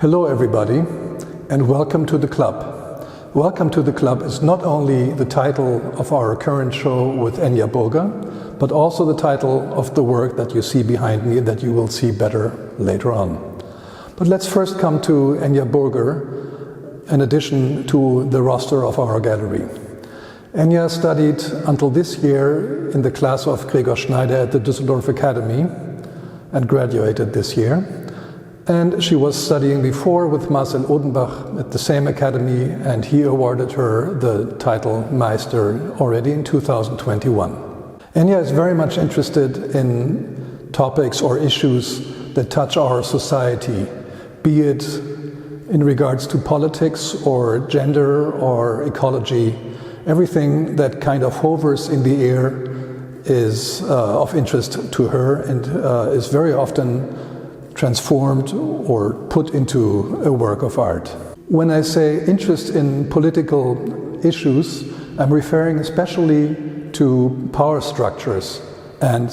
Hello everybody, and welcome to the club. Welcome to the club is not only the title of our current show with Enya Burger, but also the title of the work that you see behind me that you will see better later on. But let's first come to Enya Burger, in addition to the roster of our gallery. Enya studied until this year in the class of Gregor Schneider at the Düsseldorf Academy and graduated this year. And she was studying before with Marcel Odenbach at the same academy, and he awarded her the title Meister already in 2021. Enya is very much interested in topics or issues that touch our society, be it in regards to politics or gender or ecology. Everything that kind of hovers in the air is of interest to her and is very often transformed or put into a work of art. When I say interest in political issues, I'm referring especially to power structures and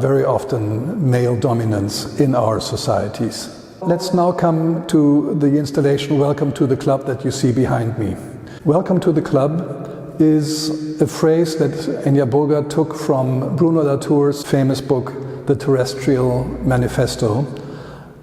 very often male dominance in our societies. Let's now come to the installation Welcome to the Club that you see behind me. Welcome to the Club is a phrase that Enya Burger took from Bruno Latour's famous book, The Terrestrial Manifesto.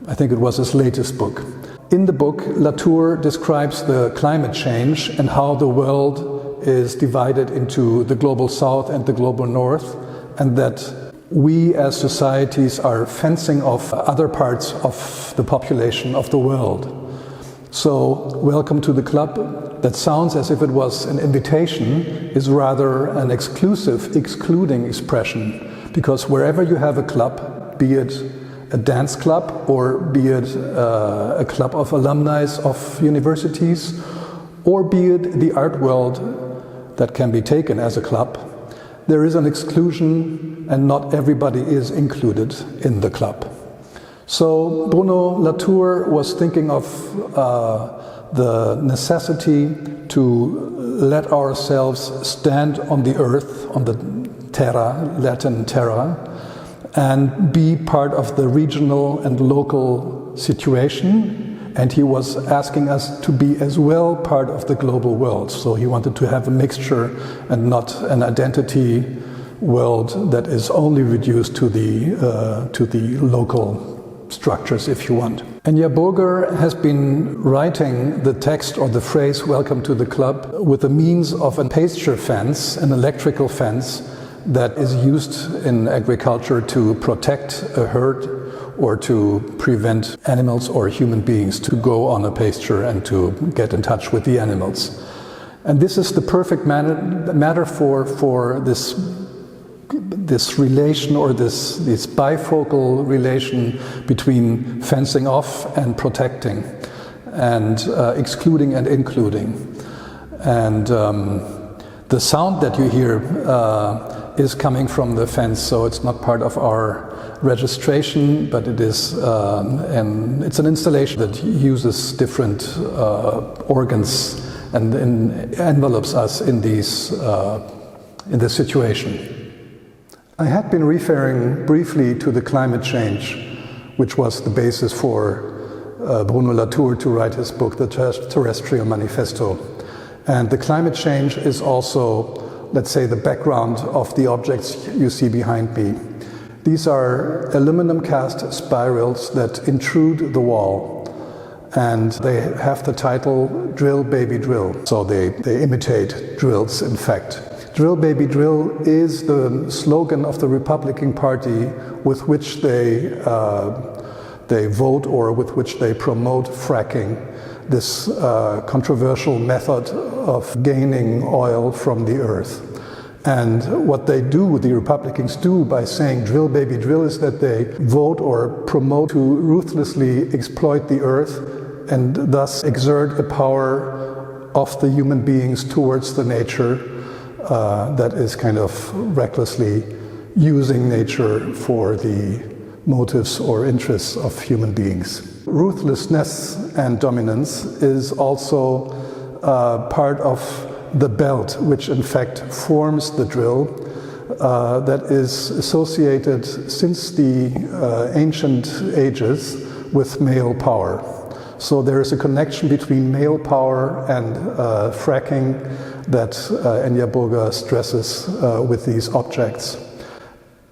I think it was his latest book. In the book, Latour describes the climate change and how the world is divided into the global south and the global north, and that we as societies are fencing off other parts of the population of the world. So, welcome to the club, that sounds as if it was an invitation, is rather an excluding expression, because wherever you have a club, be it a dance club or be it a club of alumni of universities, or be it the art world that can be taken as a club, there is an exclusion and not everybody is included in the club. So Bruno Latour was thinking of the necessity to let ourselves stand on the earth, on the terra, Latin terra, and be part of the regional and local situation. And he was asking us to be as well part of the global world. So he wanted to have a mixture and not an identity world that is only reduced to the local structures, if you want. Enya Burger has been writing the text or the phrase Welcome to the Club with the means of a pasture fence, an electrical fence, that is used in agriculture to protect a herd or to prevent animals or human beings to go on a pasture and to get in touch with the animals. And this is the perfect metaphor for this relation, or this bifocal relation between fencing off and protecting, and excluding and including. And the sound that you hear is coming from the fence, so it's not part of our registration, but it is it's an installation that uses different organs and envelopes us in this situation. I had been referring briefly to the climate change, which was the basis for Bruno Latour to write his book, The Terrestrial Manifesto. And the climate change is also, let's say, the background of the objects you see behind me. These are aluminum cast spirals that intrude the wall, and they have the title Drill Baby Drill. So they imitate drills, in fact. Drill Baby Drill is the slogan of the Republican Party with which they vote, or with which they promote fracking, this controversial method of gaining oil from the earth. And what they do, the Republicans do, by saying drill baby drill, is that they vote or promote to ruthlessly exploit the earth and thus exert a power of the human beings towards the nature that is kind of recklessly using nature for the motives or interests of human beings. Ruthlessness and dominance is also part of the belt, which in fact forms the drill, that is associated since the ancient ages with male power. So there is a connection between male power and fracking that Enya Burger stresses with these objects.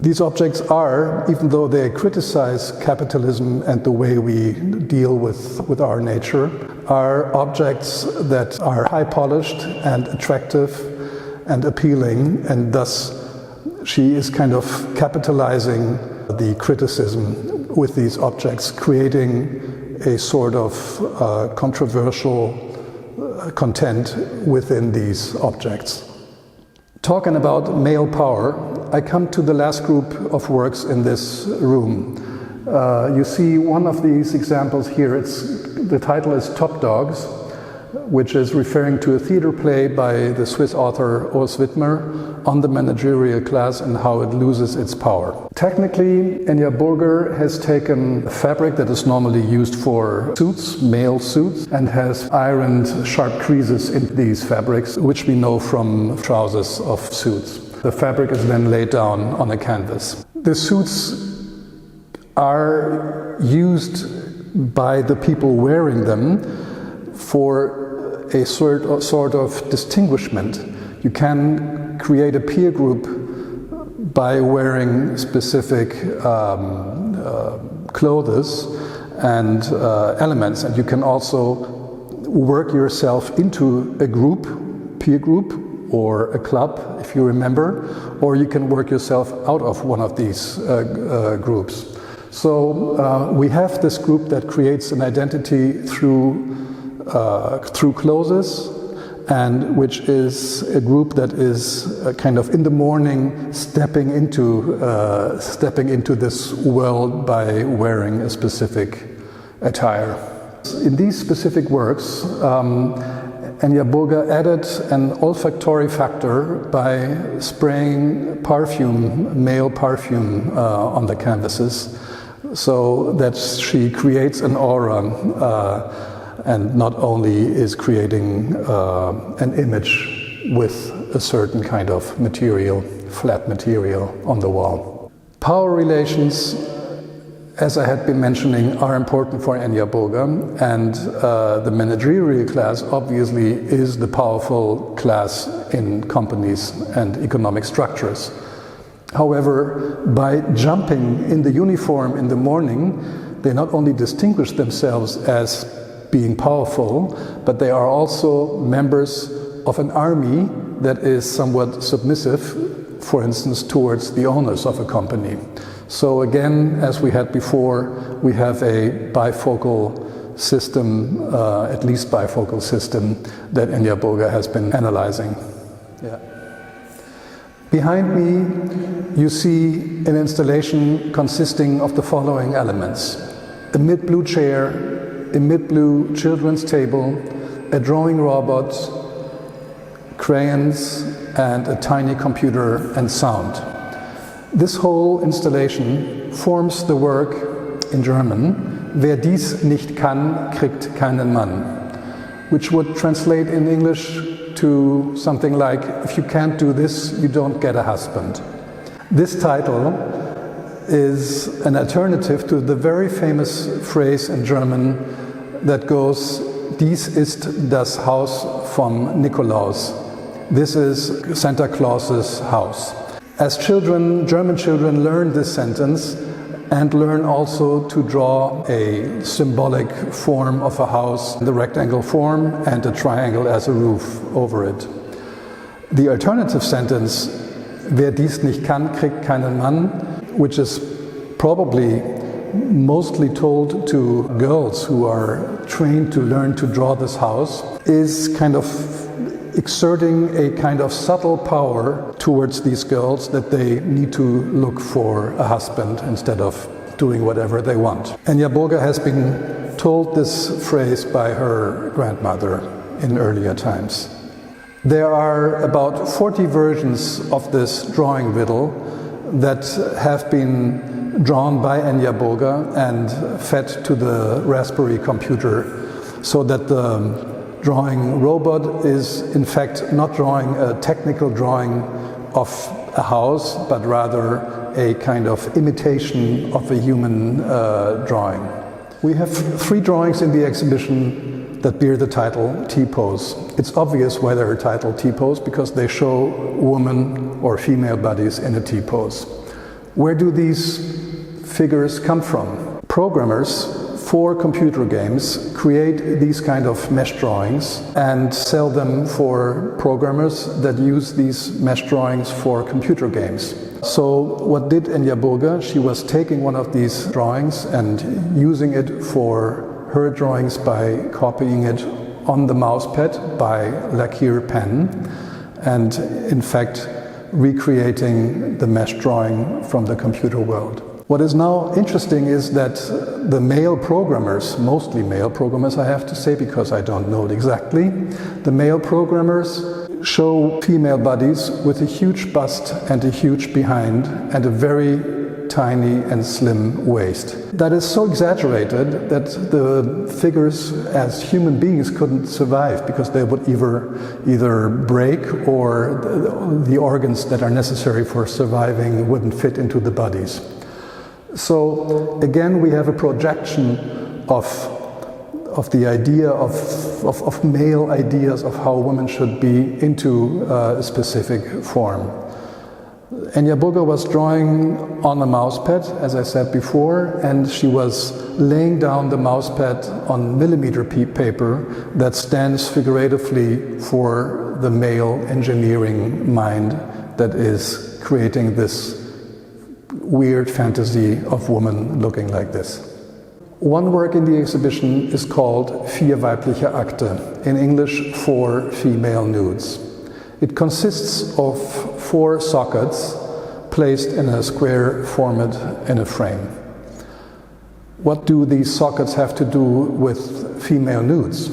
These objects are, even though they criticize capitalism and the way we deal with our nature, are objects that are high polished and attractive and appealing, and thus she is kind of capitalizing the criticism with these objects, creating a sort of controversial content within these objects. Talking about male power, I come to the last group of works in this room. You see one of these examples here. The title is Top Dogs, which is referring to a theater play by the Swiss author Urs Widmer on the managerial class and how it loses its power. Technically, Enya Burger has taken a fabric that is normally used for suits, male suits, and has ironed sharp creases in these fabrics, which we know from trousers of suits. The fabric is then laid down on a canvas. The suits are used by the people wearing them for a sort of distinguishment. You can create a peer group by wearing specific clothes and elements, and you can also work yourself into a group, peer group, or a club, if you remember, or you can work yourself out of one of these groups. So we have this group that creates an identity through clothes, and which is a group that is kind of in the morning stepping into this world by wearing a specific attire. In these specific works, Enya Burger added an olfactory factor by spraying perfume, male perfume, on the canvases, so that she creates an aura and not only is creating an image with a certain kind of material, flat material on the wall. Power relations, as I had been mentioning, are important for Enya Burger, and the managerial class obviously is the powerful class in companies and economic structures. However, by jumping in the uniform in the morning, they not only distinguish themselves as being powerful, but they are also members of an army that is somewhat submissive, for instance, towards the owners of a company. So again, as we had before, we have a bifocal system, at least bifocal system, that Enya Burger has been analyzing. Yeah. Behind me, you see an installation consisting of the following elements: a mid-blue chair, a mid-blue children's table, a drawing robot, crayons, and a tiny computer and sound. This whole installation forms the work in German, "Wer dies nicht kann, kriegt keinen Mann," which would translate in English to something like, "If you can't do this, you don't get a husband." This title is an alternative to the very famous phrase in German that goes, "Dies ist das Haus vom Nikolaus." This is Santa Claus's house. As children, German children learn this sentence and learn also to draw a symbolic form of a house, the rectangle form, and a triangle as a roof over it. The alternative sentence, "Wer dies nicht kann, kriegt keinen Mann," which is probably mostly told to girls who are trained to learn to draw this house, is kind of exerting a kind of subtle power towards these girls that they need to look for a husband instead of doing whatever they want. Enya Burger has been told this phrase by her grandmother in earlier times. There are about 40 versions of this drawing riddle that have been drawn by Enya Burger and fed to the Raspberry computer, so that the drawing robot is in fact not drawing a technical drawing of a house, but rather a kind of imitation of a human drawing. We have 3 drawings in the exhibition that bear the title T-pose. It's obvious why they're titled T-pose, because they show woman or female bodies in a T-pose. Where do these figures come from? Programmers for computer games create these kind of mesh drawings and sell them for programmers that use these mesh drawings for computer games. So what did Enya Burger? She was taking one of these drawings and using it for her drawings by copying it on the mousepad by lacquer pen, and in fact recreating the mesh drawing from the computer world. What is now interesting is that the male programmers, mostly male programmers I have to say because I don't know it exactly, the male programmers show female bodies with a huge bust and a huge behind and a very tiny and slim waist. That is so exaggerated that the figures as human beings couldn't survive because they would either break or the organs that are necessary for surviving wouldn't fit into the bodies. So again, we have a projection of the idea of male ideas of how women should be into a specific form. Enya Burger was drawing on a mousepad, as I said before, and she was laying down the mousepad on millimeter paper that stands figuratively for the male engineering mind that is creating this weird fantasy of women looking like this. One work in the exhibition is called Vier weibliche Akte, in English, 4 female nudes. It consists of 4 sockets placed in a square format in a frame. What do these sockets have to do with female nudes?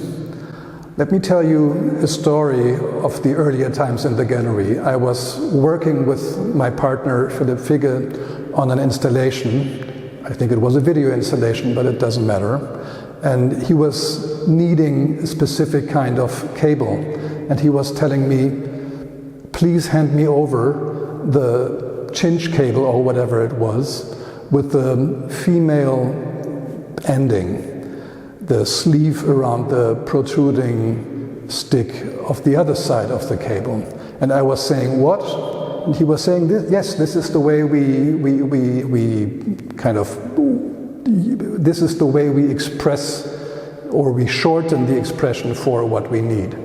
Let me tell you a story of the earlier times in the gallery. I was working with my partner Philipp on an installation. I think it was a video installation, but it doesn't matter. And he was needing a specific kind of cable. And he was telling me, please hand me over the cinch cable or whatever it was with the female ending, the sleeve around the protruding stick of the other side of the cable. And I was saying, what? And he was saying, yes, this is the way this is the way we express, or we shorten the expression for what we need.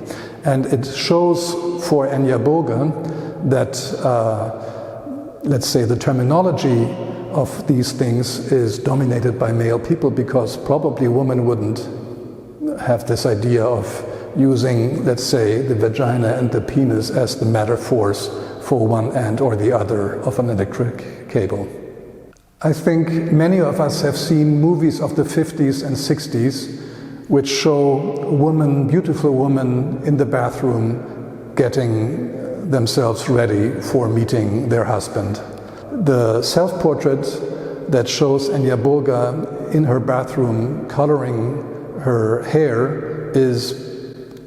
And it shows for Enya Burger that, let's say, the terminology of these things is dominated by male people, because probably women wouldn't have this idea of using, let's say, the vagina and the penis as the metaphors for one end or the other of an electric cable. I think many of us have seen movies of the 50s and 60s which show women, beautiful women in the bathroom getting themselves ready for meeting their husband. The self-portrait that shows Enya Burger in her bathroom coloring her hair is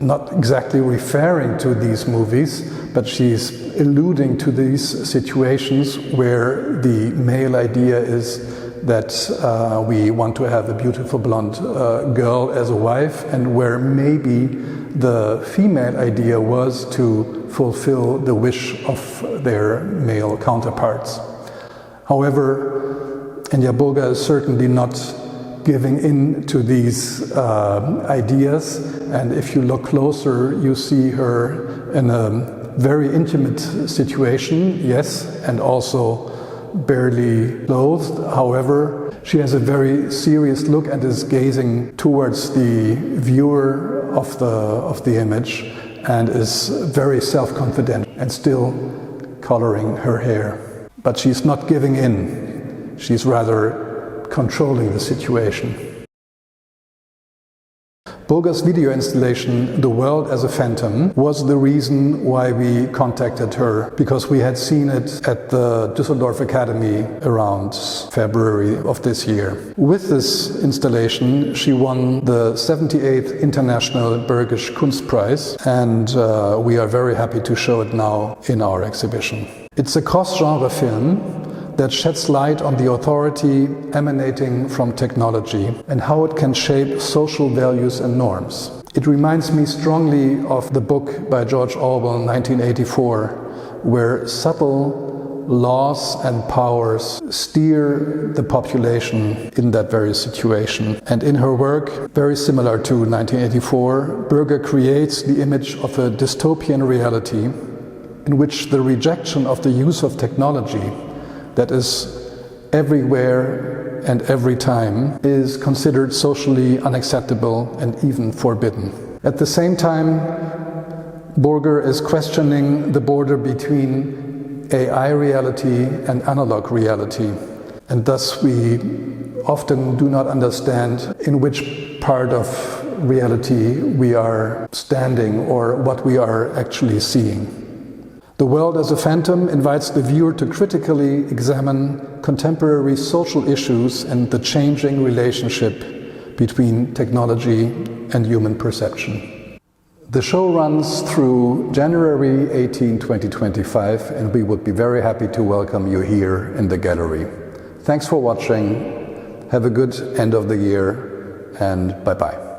not exactly referring to these movies, but she's alluding to these situations where the male idea is that we want to have a beautiful blonde girl as a wife, and where maybe the female idea was to fulfill the wish of their male counterparts. However, Enya Burger is certainly not giving in to these ideas, and if you look closer, you see her in a very intimate situation, yes, and also barely clothed. However, she has a very serious look and is gazing towards the viewer of the image, and is very self-confident and still coloring her hair. But she's not giving in, she's rather controlling the situation. Burger's video installation, The World as a Phantom, was the reason why we contacted her, because we had seen it at the Düsseldorf Academy around February of this year. With this installation, she won the 78th International Bergisch Kunstpreis, and we are very happy to show it now in our exhibition. It's a cross-genre film that sheds light on the authority emanating from technology and how it can shape social values and norms. It reminds me strongly of the book by George Orwell, 1984, where subtle laws and powers steer the population in that very situation. And in her work, very similar to 1984, Burger creates the image of a dystopian reality in which the rejection of the use of technology that is everywhere and every time is considered socially unacceptable and even forbidden. At the same time, Burger is questioning the border between AI reality and analog reality, and thus we often do not understand in which part of reality we are standing or what we are actually seeing. The World as a Phantom invites the viewer to critically examine contemporary social issues and the changing relationship between technology and human perception. The show runs through January 18, 2025, and we would be very happy to welcome you here in the gallery. Thanks for watching. Have a good end of the year, and bye-bye.